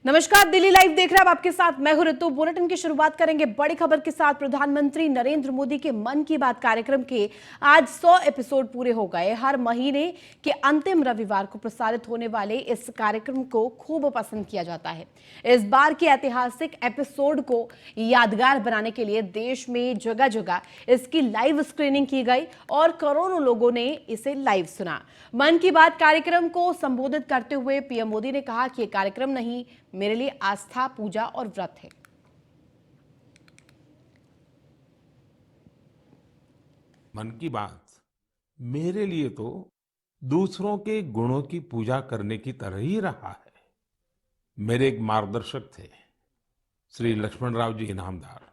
नमस्कार, दिल्ली लाइव देख रहे हैं आप, आपके साथ मैं हूं ऋतु। बुलेटिन की शुरुआत करेंगे बड़ी खबर के साथ। प्रधानमंत्री नरेंद्र मोदी के मन की बात कार्यक्रम के आज 100 एपिसोड पूरे हो गए। हर महीने के अंतिम रविवार को प्रसारित होने वाले इस कार्यक्रम को खूब पसंद किया जाता है। इस बार के ऐतिहासिक एपिसोड को यादगार बनाने के लिए देश में जगह जगह इसकी लाइव स्क्रीनिंग की गई और करोड़ों लोगों ने इसे लाइव सुना। मन की बात कार्यक्रम को संबोधित करते हुए पीएम मोदी ने कहा कि यह कार्यक्रम नहीं, मेरे लिए आस्था, पूजा और व्रत है। मन की बात मेरे लिए तो दूसरों के गुणों की पूजा करने की तरह ही रहा है। मेरे एक मार्गदर्शक थे, श्री लक्ष्मण राव जी इनामदार।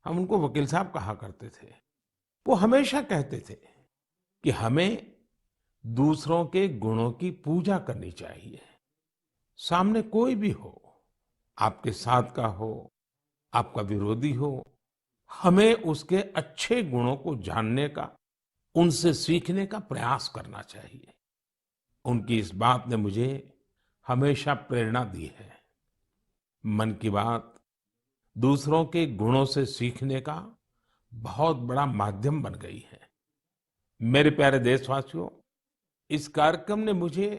हम उनको वकील साहब कहा करते थे। वो हमेशा कहते थे कि हमें दूसरों के गुणों की पूजा करनी चाहिए। सामने कोई भी हो, आपके साथ का हो, आपका विरोधी हो, हमें उसके अच्छे गुणों को जानने का, उनसे सीखने का प्रयास करना चाहिए। उनकी इस बात ने मुझे हमेशा प्रेरणा दी है। मन की बात दूसरों के गुणों से सीखने का बहुत बड़ा माध्यम बन गई है। मेरे प्यारे देशवासियों, इस कार्यक्रम ने मुझे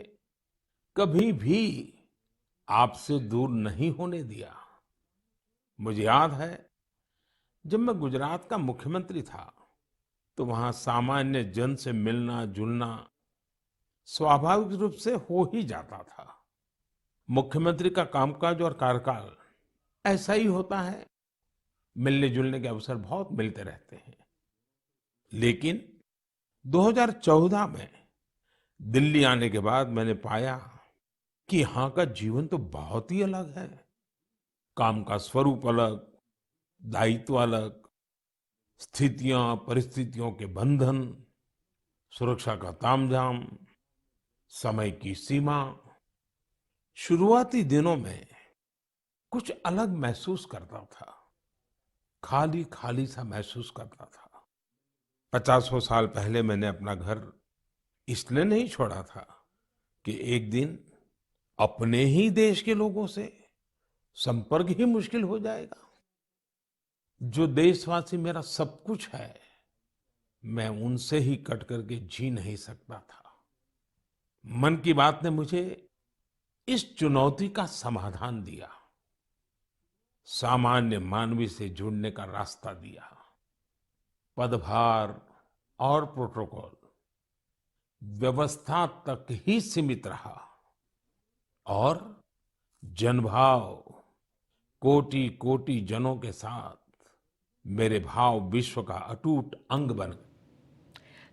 कभी भी आपसे दूर नहीं होने दिया। मुझे याद है, जब मैं गुजरात का मुख्यमंत्री था तो वहां सामान्य जन से मिलना जुलना स्वाभाविक रूप से हो ही जाता था। मुख्यमंत्री का कामकाज और कार्यकाल ऐसा ही होता है, मिलने जुलने के अवसर बहुत मिलते रहते हैं। लेकिन 2014 में दिल्ली आने के बाद मैंने पाया कि यहाँ का जीवन तो बहुत ही अलग है। काम का स्वरूप अलग, दायित्व अलग, स्थितियां परिस्थितियों के बंधन, सुरक्षा का तामझाम, समय की सीमा। शुरुआती दिनों में कुछ अलग महसूस करता था, खाली खाली सा महसूस करता था। 50 साल पहले मैंने अपना घर इसलिए नहीं छोड़ा था कि एक दिन अपने ही देश के लोगों से संपर्क ही मुश्किल हो जाएगा। जो देशवासी मेरा सब कुछ है, मैं उनसे ही कट करके जी नहीं सकता था। मन की बात ने मुझे इस चुनौती का समाधान दिया, सामान्य मानवी से जुड़ने का रास्ता दिया। पदभार और प्रोटोकॉल व्यवस्था तक ही सीमित रहा और जनभाव कोटि कोटि जनों के साथ मेरे भाव विश्व का अटूट अंग बन गए।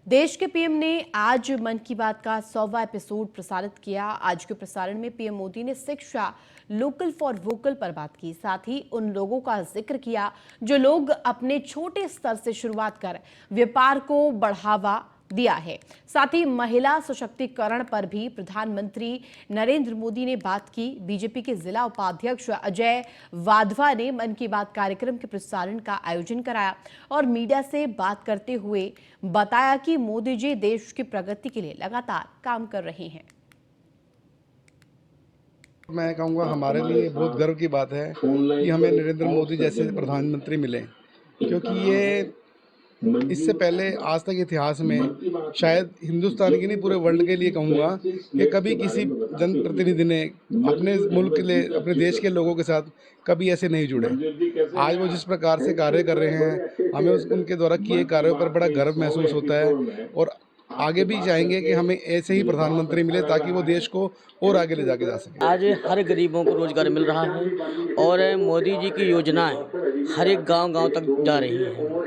देश के पीएम ने आज मन की बात का 100वां एपिसोड प्रसारित किया। आज के प्रसारण में पीएम मोदी ने शिक्षा, लोकल फॉर वोकल पर बात की। साथ ही उन लोगों का जिक्र किया जो लोग अपने छोटे स्तर से शुरुआत कर व्यापार को बढ़ावा दिया है। साथ ही महिला सशक्तिकरण पर भी प्रधानमंत्री नरेंद्र मोदी ने बात की। बीजेपी के जिला उपाध्यक्ष अजय वाधवा ने मन की बात कार्यक्रम के प्रसारण का आयोजन कराया और मीडिया से बात करते हुए बताया कि मोदी जी देश की प्रगति के लिए लगातार काम कर रहे हैं। मैं कहूँगा हमारे लिए बहुत गर्व की बात है कि हमें नरेंद्र मोदी जैसे प्रधानमंत्री मिले, क्योंकि ये इससे पहले आज तक इतिहास में शायद हिंदुस्तान की नहीं पूरे वर्ल्ड के लिए कहूँगा कि कभी किसी जनप्रतिनिधि ने अपने मुल्क के लिए, अपने देश के लोगों के साथ कभी ऐसे नहीं जुड़े। आज वो जिस प्रकार से कार्य कर रहे हैं, हमें उनके द्वारा किए कार्यों पर बड़ा गर्व महसूस होता है और आगे भी चाहेंगे कि हमें ऐसे ही प्रधानमंत्री मिले ताकि वो देश को और आगे ले जाके जा सके। आज हर गरीबों को रोजगार मिल रहा है और मोदी जी की योजनाएं हर एक गांव-गांव तक जा रही हैं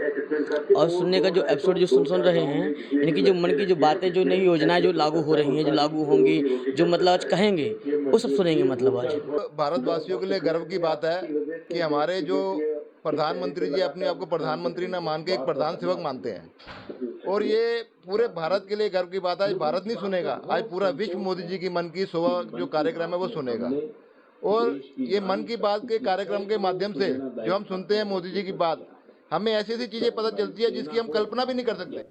और सुनने का जो एपिसोड जो सुन रहे हैं, इनकी जो मन की जो बातें, जो नई योजनाएं जो लागू हो रही हैं, जो लागू होंगी, जो मतलब आज कहेंगे, वो सब सुनेंगे मतलब आज। भारतवासियों के लिए गर्व की बात है कि हमारे जो प्रधानमंत्री जी अपने आप को प्रधानमंत्री न मान के एक प्रधान सेवक मानते हैं और ये पूरे भारत के लिए गर्व की बात है। आज भारत नहीं सुनेगा, आज पूरा विश्व मोदी जी की मन की 100वां जो कार्यक्रम है वो सुनेगा। और ये मन की बात के कार्यक्रम के माध्यम से जो हम सुनते हैं मोदी जी की बात, हमें ऐसी ऐसी चीजें पता चलती है जिसकी हम कल्पना भी नहीं कर सकते।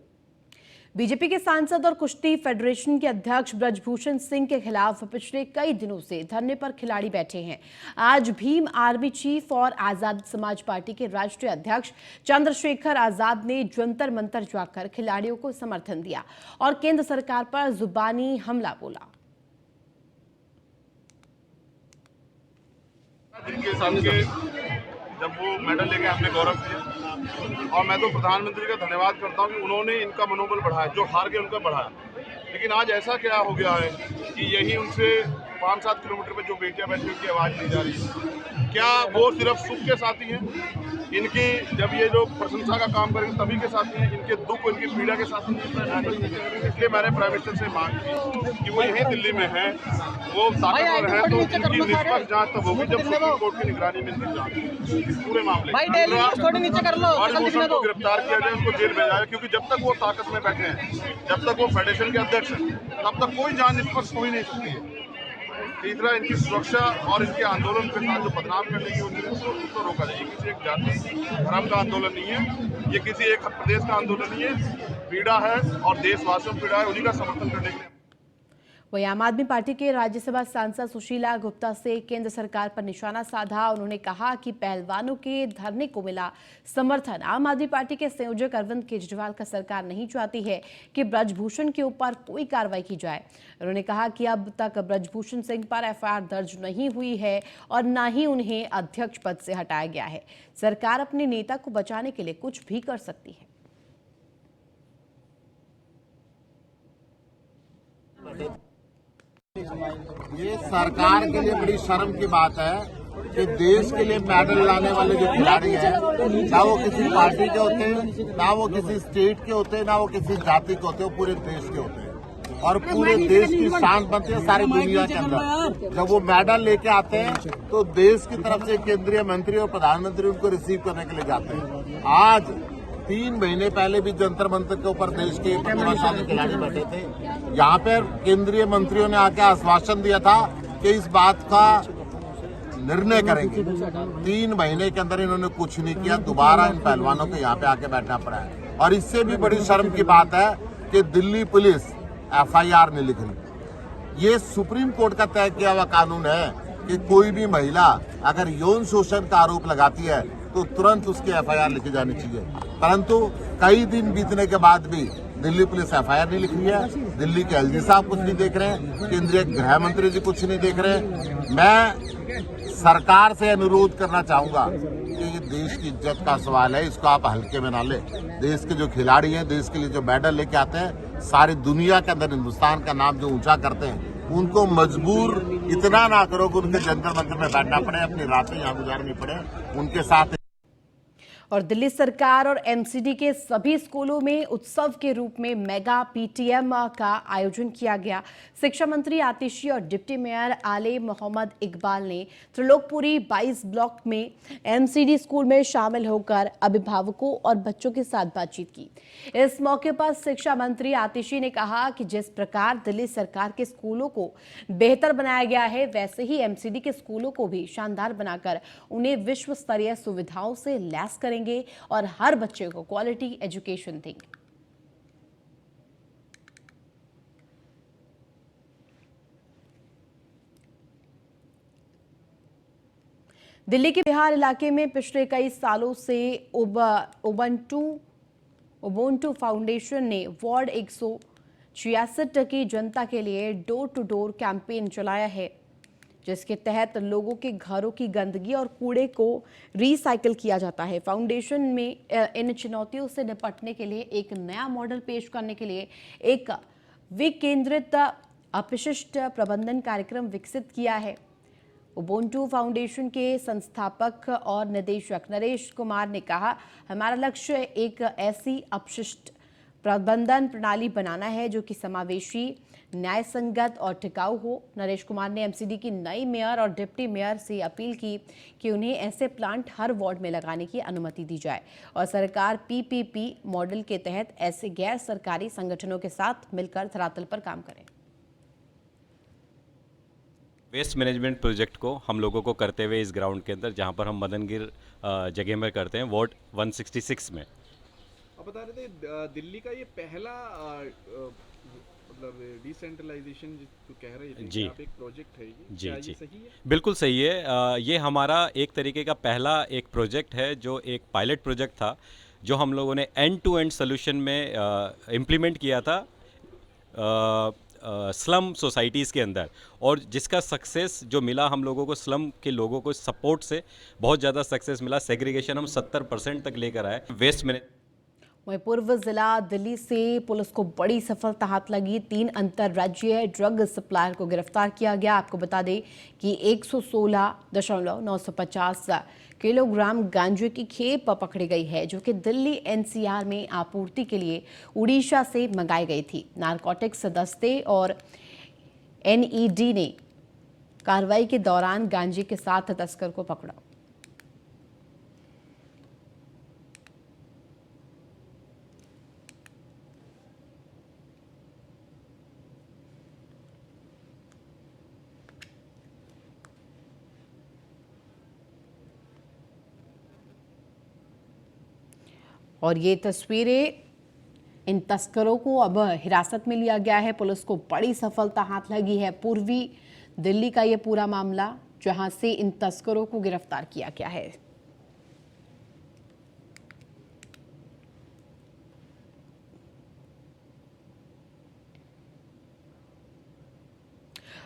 बीजेपी के सांसद और कुश्ती फेडरेशन के अध्यक्ष ब्रजभूषण सिंह के खिलाफ पिछले कई दिनों से धरने पर खिलाड़ी बैठे हैं। आज भीम आर्मी चीफ और आजाद समाज पार्टी के राष्ट्रीय अध्यक्ष चंद्रशेखर आजाद ने जंतर मंतर जाकर खिलाड़ियों को समर्थन दिया और केंद्र सरकार पर जुबानी हमला बोला। जिनके साथ जब वो मेडल लेके हमने गौरव किया, और मैं तो प्रधानमंत्री का धन्यवाद करता हूँ कि उन्होंने इनका मनोबल बढ़ाया, जो हार के उनका बढ़ाया। लेकिन आज ऐसा क्या हो गया है कि यही उनसे 5-7 किलोमीटर पे जो बेटियां बैठी उनकी आवाज़ दी जा रही है। क्या वो सिर्फ सुख के साथी हैं? इनकी जब ये जो प्रशंसा का काम करेंगे तभी के साथी हैं, इनके दुख इनकी पीड़ा के साथ नहीं। इसलिए मैंने प्राइम मिनिस्टर से मांग की कि वो यहीं दिल्ली में हैं, वो ताकतवर हैं, तो उनकी निष्पक्ष जांच तब होगी जब सुप्रीम कोर्ट की निगरानी में जांच इस पूरे मामले ब्रजभूषण को गिरफ्तार किया जाए, उनको जेल भेजा जाए, क्योंकि जब तक वो ताकत में बैठे हैं, जब तक वो फेडरेशन के अध्यक्ष हैं, तब तक कोई जांच निष्पक्ष हो ही नहीं सकती है। तीसरा, इनकी सुरक्षा और इनके आंदोलन के साथ जो बदनाम करने की उसको रोका जाए। ये किसी एक जाति धर्म का आंदोलन नहीं है, ये किसी एक प्रदेश का आंदोलन नहीं है, पीड़ा है और देशवासियों की पीड़ा है, उन्हीं का समर्थन करने के लिए। वहीं आम आदमी पार्टी के राज्यसभा सांसद सुशीला गुप्ता से केंद्र सरकार पर निशाना साधा। उन्होंने कहा कि पहलवानों के धरने को मिला समर्थन। आम आदमी पार्टी के संयोजक अरविंद केजरीवाल का सरकार नहीं चाहती है कि ब्रजभूषण के ऊपर कोई कार्रवाई की जाए। उन्होंने कहा कि अब तक ब्रजभूषण सिंह पर एफआईआर दर्ज नहीं हुई है और न ही उन्हें अध्यक्ष पद से हटाया गया है। सरकार अपने नेता को बचाने के लिए कुछ भी कर सकती है। ये सरकार के लिए बड़ी शर्म की बात है कि देश के लिए मेडल लाने वाले जो खिलाड़ी हैं, ना वो किसी पार्टी के होते हैं, ना वो किसी स्टेट के होते हैं, ना वो किसी जाति के होते हैं, वो पूरे देश के होते हैं और पूरे देश की शान बनती है सारी दुनिया के अंदर। जब वो मेडल लेके आते हैं तो देश की तरफ से केंद्रीय मंत्री और प्रधानमंत्री उनको रिसीव करने के लिए जाते हैं। आज 3 महीने पहले भी जंतर मंतर के ऊपर देश के प्रतिभाशाली खिलाड़ी बैठे थे। यहाँ पर केंद्रीय मंत्रियों ने आके आश्वासन दिया था कि इस बात का निर्णय करेंगे। 3 महीने के अंदर इन्होंने कुछ नहीं किया। दोबारा इन पहलवानों को यहाँ पे आके बैठना पड़ा है। और इससे भी बड़ी शर्म की बात है कि दिल्ली पुलिस एफआईआर नहीं लिख रही। ये सुप्रीम कोर्ट का तय किया हुआ कानून है कि कोई भी महिला अगर यौन शोषण का आरोप लगाती है तो तुरंत उसकी एफआईआर लिखी जानी चाहिए। परंतु कई दिन बीतने के बाद भी दिल्ली पुलिस एफआईआर नहीं लिख रही है। दिल्ली के एलजी साहब कुछ नहीं देख रहे हैं, केंद्रीय गृह मंत्री जी कुछ नहीं देख रहे हैं। मैं सरकार से अनुरोध करना चाहूंगा कि ये देश की इज्जत का सवाल है, इसको आप हल्के में ना ले। देश के जो खिलाड़ी हैं, देश के लिए जो मेडल लेके आते हैं, सारी दुनिया के अंदर हिंदुस्तान का नाम जो ऊंचा करते हैं, उनको मजबूर इतना ना करो कि उनके जंतर मंतर में बैठना पड़े, अपनी रातें यहाँ गुजारनी पड़े उनके साथ। और दिल्ली सरकार और एमसीडी के सभी स्कूलों में उत्सव के रूप में मेगा पीटीएम का आयोजन किया गया। शिक्षा मंत्री आतिशी और डिप्टी मेयर आले मोहम्मद इकबाल ने त्रिलोकपुरी 22 ब्लॉक में एमसीडी स्कूल में शामिल होकर अभिभावकों और बच्चों के साथ बातचीत की। इस मौके पर शिक्षा मंत्री आतिशी ने कहा कि जिस प्रकार दिल्ली सरकार के स्कूलों को बेहतर बनाया गया है, वैसे ही एमसीडी के स्कूलों को भी शानदार बनाकर उन्हें विश्व स्तरीय सुविधाओं से लैस करेंगे और हर बच्चे को क्वालिटी एजुकेशन देंगे। दिल्ली के बिहार इलाके में पिछले कई सालों से उबुंटू फाउंडेशन ने वार्ड 166 की जनता के लिए डोर टू डोर कैंपेन चलाया है, जिसके तहत लोगों के घरों की गंदगी और कूड़े को रिसाइकिल किया जाता है। फाउंडेशन में इन चुनौतियों से निपटने के लिए एक नया मॉडल पेश करने के लिए एक विकेंद्रित अपशिष्ट प्रबंधन कार्यक्रम विकसित किया है। उबुंटू फाउंडेशन के संस्थापक और निदेशक नरेश कुमार ने कहा, हमारा लक्ष्य एक ऐसी अपशिष्ट प्रबंधन प्रणाली बनाना है जो कि समावेशी, न्याय संगत और टिकाऊ हो। नरेश कुमार ने एमसीडी की नई मेयर और डिप्टी मेयर से अपील की कि उन्हें ऐसे प्लांट हर वार्ड में लगाने की अनुमति दी जाए और सरकार पीपीपी मॉडल के तहत ऐसे गैर सरकारी संगठनों के साथ मिलकर धरातल पर काम करे। वेस्ट मैनेजमेंट प्रोजेक्ट को हम लोगों को करते हुए इस ग्राउंड के अंदर, जहां पर हम मदनगिर जगह में करते हैं, वार्ड 166 में, आप बता रहे थे दिल्ली का ये पहला मतलब डिसेंट्रलाइजेशन जो कह रहे थे जी। आप, एक प्रोजेक्ट है ये, जी क्या जी ये सही है? बिल्कुल सही है। ये हमारा एक तरीके का पहला एक प्रोजेक्ट है, जो एक पायलट प्रोजेक्ट था, जो हम लोगों ने एंड टू एंड सोल्यूशन में इम्प्लीमेंट किया था स्लम सोसाइटीज़ के अंदर, और जिसका सक्सेस जो मिला हम लोगों को, स्लम के लोगों को सपोर्ट से बहुत ज़्यादा सक्सेस मिला। सेग्रीगेशन हम 70% तक लेकर आए। वेस्ट मैनेज वहीं पूर्व जिला दिल्ली से पुलिस को बड़ी सफलता हाथ लगी। 3 अंतर्राज्यीय ड्रग सप्लायर को गिरफ्तार किया गया। आपको बता दें कि 116.950 किलोग्राम गांजे की खेप पकड़ी गई है, जो कि दिल्ली एनसीआर में आपूर्ति के लिए उड़ीसा से मंगाई गई थी। नारकोटिक्स दस्ते और एनईडी ने कार्रवाई के दौरान गांजे के साथ तस्कर को पकड़ा। और ये तस्वीरें, इन तस्करों को अब हिरासत में लिया गया है। पुलिस को बड़ी सफलता हाथ लगी है। पूर्वी दिल्ली का ये पूरा मामला, जहां से इन तस्करों को गिरफ्तार किया गया है।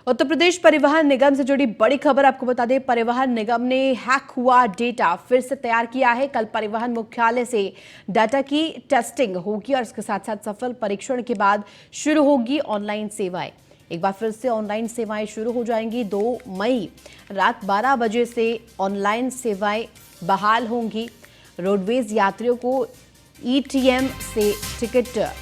उत्तर प्रदेश परिवहन निगम से जुड़ी बड़ी खबर आपको बता दें, परिवहन निगम ने हैक हुआ डेटा फिर से तैयार किया है। कल परिवहन मुख्यालय से डाटा की टेस्टिंग होगी और इसके साथ साथ सफल परीक्षण के बाद शुरू होगी ऑनलाइन सेवाएं। एक बार फिर से ऑनलाइन सेवाएं शुरू हो जाएंगी। 2 मई रात 12 बजे से ऑनलाइन सेवाएं बहाल होंगी। रोडवेज यात्रियों को ईटीएम से टिकट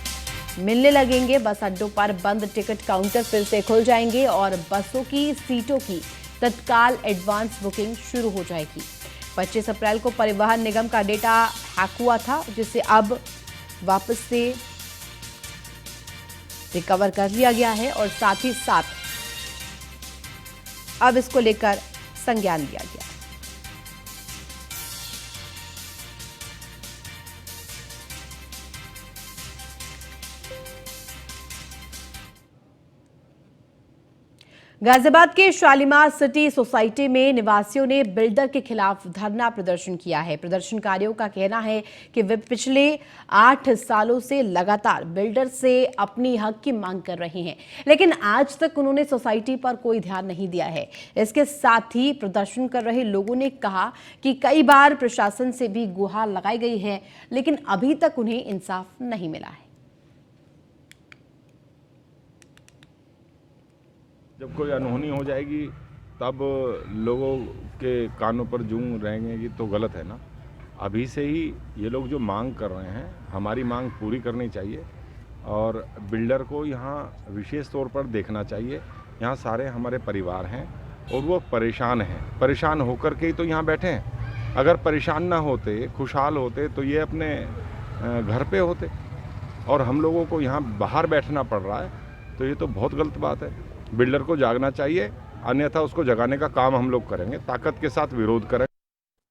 मिलने लगेंगे। बस अड्डों पर बंद टिकट काउंटर फिर से खुल जाएंगे और बसों की सीटों की तत्काल एडवांस बुकिंग शुरू हो जाएगी। 25 अप्रैल को परिवहन निगम का डेटा हैक हुआ था, जिसे अब वापस से रिकवर कर लिया गया है और साथ ही साथ अब इसको लेकर संज्ञान लिया गया। गाजियाबाद के शालीमार सिटी सोसाइटी में निवासियों ने बिल्डर के खिलाफ धरना प्रदर्शन किया है। प्रदर्शनकारियों का कहना है कि वे पिछले 8 सालों से लगातार बिल्डर से अपनी हक की मांग कर रहे हैं, लेकिन आज तक उन्होंने सोसाइटी पर कोई ध्यान नहीं दिया है। इसके साथ ही प्रदर्शन कर रहे लोगों ने कहा कि कई बार प्रशासन से भी गुहार लगाई गई है, लेकिन अभी तक उन्हें इंसाफ नहीं मिला है। जब कोई अनहोनी हो जाएगी तब लोगों के कानों पर जूं रहेंगे तो गलत है ना। अभी से ही ये लोग जो मांग कर रहे हैं, हमारी मांग पूरी करनी चाहिए और बिल्डर को यहाँ विशेष तौर पर देखना चाहिए। यहाँ सारे हमारे परिवार हैं और वो परेशान हैं। परेशान होकर के ही तो यहाँ बैठे हैं। अगर परेशान ना होते, खुशहाल होते तो ये अपने घर पे होते और हम लोगों को यहाँ बाहर बैठना पड़ रहा है, तो ये तो बहुत गलत बात है। बिल्डर को जागना चाहिए, अन्यथा उसको जगाने का काम हम लोग करेंगे, ताकत के साथ विरोध करें।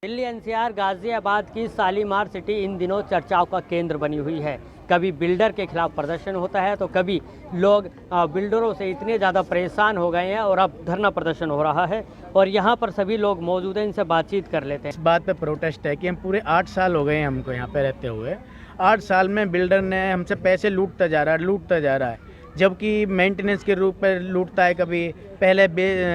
दिल्ली एनसीआर गाजियाबाद की शालीमार सिटी इन दिनों चर्चाओं का केंद्र बनी हुई है। कभी बिल्डर के खिलाफ प्रदर्शन होता है तो कभी लोग बिल्डरों से इतने ज़्यादा परेशान हो गए हैं और अब धरना प्रदर्शन हो रहा है और यहाँ पर सभी लोग मौजूद हैं, इनसे बातचीत कर लेते हैं। इस बात पे प्रोटेस्ट है कि हम पूरे 8 साल हो गए हैं हमको यहाँ पे रहते हुए। 8 साल में बिल्डर ने हमसे पैसे लूटता जा रहा है, जबकि मेंटेनेंस के रूप में लूटता है, कभी पहले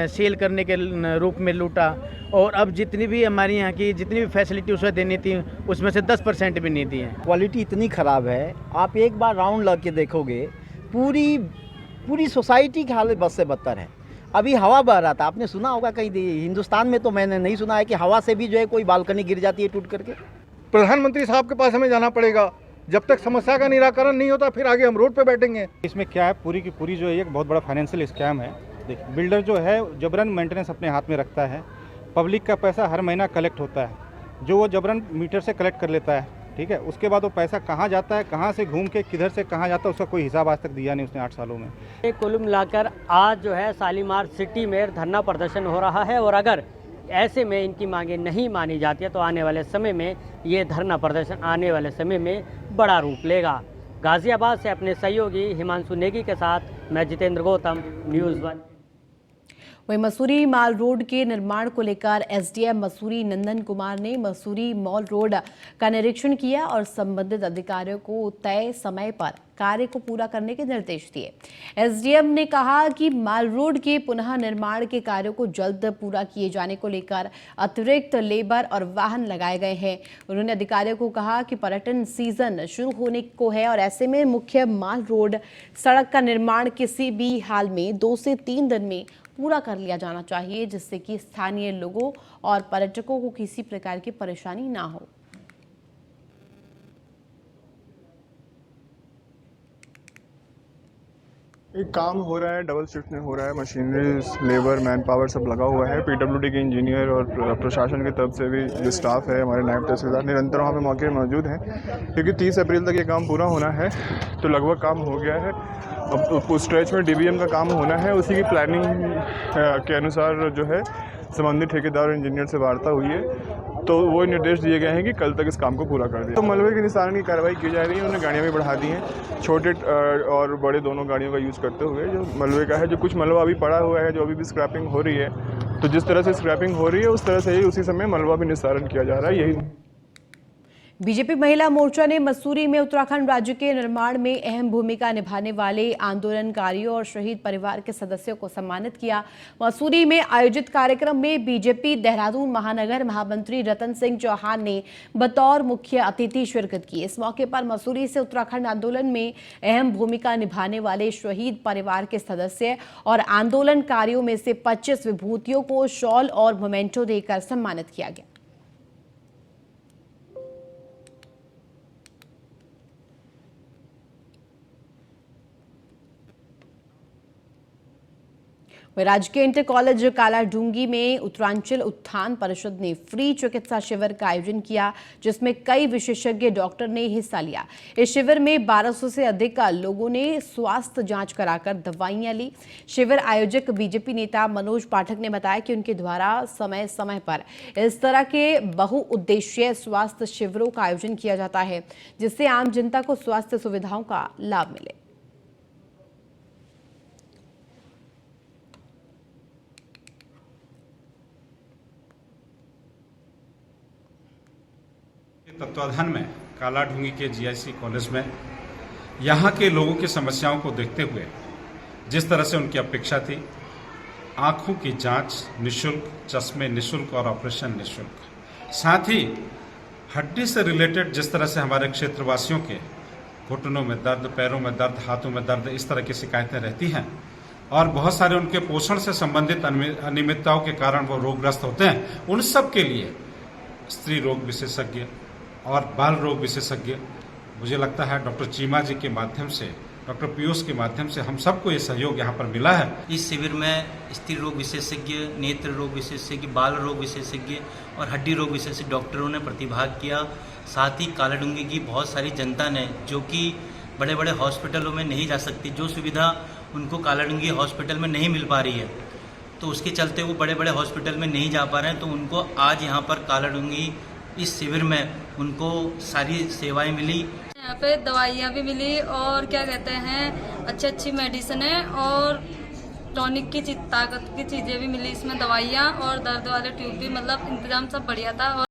सेल करने के रूप में लूटा और अब जितनी भी हमारी यहाँ की जितनी भी फैसिलिटी उसे देनी थी उसमें से 10% भी नहीं दी है। क्वालिटी इतनी ख़राब है, आप एक बार राउंड लग के देखोगे पूरी सोसाइटी की हालत बद से बदतर है। अभी हवा बह रहा था, आपने सुना होगा कहीं हिंदुस्तान में, तो मैंने नहीं सुना है कि हवा से भी जो है कोई बालकनी गिर जाती है टूट करके। प्रधानमंत्री साहब के पास हमें जाना पड़ेगा। जब तक समस्या का निराकरण नहीं होता फिर आगे हम रोड पे बैठेंगे। इसमें क्या है, पूरी की पूरी जो है एक बहुत बड़ा फाइनेंशियल स्कैम है। देखिए, बिल्डर जो है जबरन मेंटेनेंस अपने हाथ में रखता है। पब्लिक का पैसा हर महीना कलेक्ट होता है, जो वो जबरन मीटर से कलेक्ट कर लेता है, ठीक है। उसके बाद वो पैसा कहाँ जाता है, कहाँ से घूम के किधर से कहाँ जाता है, उसका कोई हिसाब आज तक दिया नहीं उसने 8 सालों में। कुल मिलाकर आज जो है शालीमार सिटी में धरना प्रदर्शन हो रहा है और अगर ऐसे में इनकी मांगें नहीं मानी जाती है तो आने वाले समय में ये धरना प्रदर्शन आने वाले समय में बड़ा रूप लेगा। गाज़ियाबाद से अपने सहयोगी हिमांशु नेगी के साथ मैं जितेंद्र गौतम, न्यूज़ 1। वहीं मसूरी माल रोड के निर्माण को लेकर एसडीएम मसूरी नंदन कुमार ने मसूरी मॉल रोड का निरीक्षण किया और संबंधित अधिकारियों को तय समय पर कार्य को पूरा करने के निर्देश दिए। एसडीएम ने कहा कि माल रोड के पुनः निर्माण के कार्यों को जल्द पूरा किए जाने को लेकर अतिरिक्त लेबर और वाहन लगाए गए हैं। उन्होंने अधिकारियों को कहा कि पर्यटन सीजन शुरू होने को है और ऐसे में मुख्य माल रोड सड़क का निर्माण किसी भी हाल में 2 से 3 दिन में पूरा कर लिया जाना चाहिए, जिससे कि स्थानीय लोगों और पर्यटकों को किसी प्रकार की परेशानी ना हो। एक काम हो रहा है, डबल शिफ्ट में हो रहा है, मशीनरी, लेबर, मैन पावर सब लगा हुआ है। पीडब्ल्यूडी के इंजीनियर और प्रशासन की तरफ से भी जो स्टाफ है, हमारे नायब तहसीलदार निरंतर वहाँ पे मौके मौजूद हैं, क्योंकि 30 अप्रैल तक ये काम पूरा होना है। तो लगभग काम हो गया है। अब उस स्ट्रेच में डीबीएम का काम होना है, उसी की प्लानिंग के अनुसार जो है संबंधित ठेकेदार और इंजीनियर से वार्ता हुई है, तो वो निर्देश दिए गए हैं कि कल तक इस काम को पूरा कर दिया। तो मलबे के निस्तारण की कार्रवाई की जा रही है। उन्होंने गाड़ियाँ भी बढ़ा दी हैं, छोटे और बड़े दोनों गाड़ियों का यूज़ करते हुए। जो मलबे का है, जो कुछ मलबा अभी पड़ा हुआ है, जो अभी भी स्क्रैपिंग हो रही है, तो जिस तरह से स्क्रैपिंग हो रही है उस तरह से ही उसी समय मलबा भी निस्तारण किया जा रहा है। यही बीजेपी महिला मोर्चा ने मसूरी में उत्तराखंड राज्य के निर्माण में अहम भूमिका निभाने वाले आंदोलनकारियों और शहीद परिवार के सदस्यों को सम्मानित किया। मसूरी में आयोजित कार्यक्रम में बीजेपी देहरादून महानगर महामंत्री रतन सिंह चौहान ने बतौर मुख्य अतिथि शिरकत की। इस मौके पर मसूरी से उत्तराखंड आंदोलन में अहम भूमिका निभाने वाले शहीद परिवार के सदस्य और आंदोलनकारियों में से 25 विभूतियों को शॉल और मोमेंटो देकर सम्मानित किया गया। राजकीय इंटर कॉलेज कालाढूंगी में उत्तरांचल उत्थान परिषद ने फ्री चिकित्सा शिविर का आयोजन किया, जिसमें कई विशेषज्ञ डॉक्टर ने हिस्सा लिया। इस शिविर में 1200 से अधिक लोगों ने स्वास्थ्य जांच कराकर दवाइयां ली। शिविर आयोजक बीजेपी नेता मनोज पाठक ने बताया कि उनके द्वारा समय समय पर इस तरह के बहुउद्देशीय स्वास्थ्य शिविरों का आयोजन किया जाता है, जिससे आम जनता को स्वास्थ्य सुविधाओं का लाभ मिले। तत्वाधान में कालाढूंगी के जीआईसी कॉलेज में यहाँ के लोगों की समस्याओं को देखते हुए जिस तरह से उनकी अपेक्षा थी, आंखों की जांच निःशुल्क, चश्मे निःशुल्क और ऑपरेशन निःशुल्क, साथ ही हड्डी से रिलेटेड जिस तरह से हमारे क्षेत्रवासियों के घुटनों में दर्द, पैरों में दर्द, हाथों में दर्द, इस तरह की शिकायतें रहती हैं और बहुत सारे उनके पोषण से संबंधित अनियमितताओं के कारण वो रोगग्रस्त होते हैं, उन सब के लिए स्त्री रोग विशेषज्ञ और बाल रोग विशेषज्ञ, मुझे लगता है डॉक्टर चीमा जी के माध्यम से, डॉक्टर पीयूष के माध्यम से हम सबको ये सहयोग यहाँ पर मिला है। इस शिविर में स्त्री रोग विशेषज्ञ, नेत्र रोग विशेषज्ञ, बाल रोग विशेषज्ञ और हड्डी रोग विशेषज्ञ डॉक्टरों ने प्रतिभाग किया। साथ ही कालाढूंगी की बहुत सारी जनता ने, जो कि बड़े बड़े हॉस्पिटलों में नहीं जा सकती, जो सुविधा उनको कालाढूंगी हॉस्पिटल में नहीं मिल पा रही है, तो उसके चलते वो बड़े बड़े हॉस्पिटल में नहीं जा पा रहे हैं, तो उनको आज यहाँ पर कालाढूंगी इस शिविर में उनको सारी सेवाएं मिली। यहाँ पे दवाइयाँ भी मिली और क्या कहते हैं, अच्छी मेडिसिन है और टॉनिक की ताकत की चीज़ें भी मिली इसमें, दवाइयाँ और दर्द वाले ट्यूब भी, मतलब इंतजाम सब बढ़िया था। और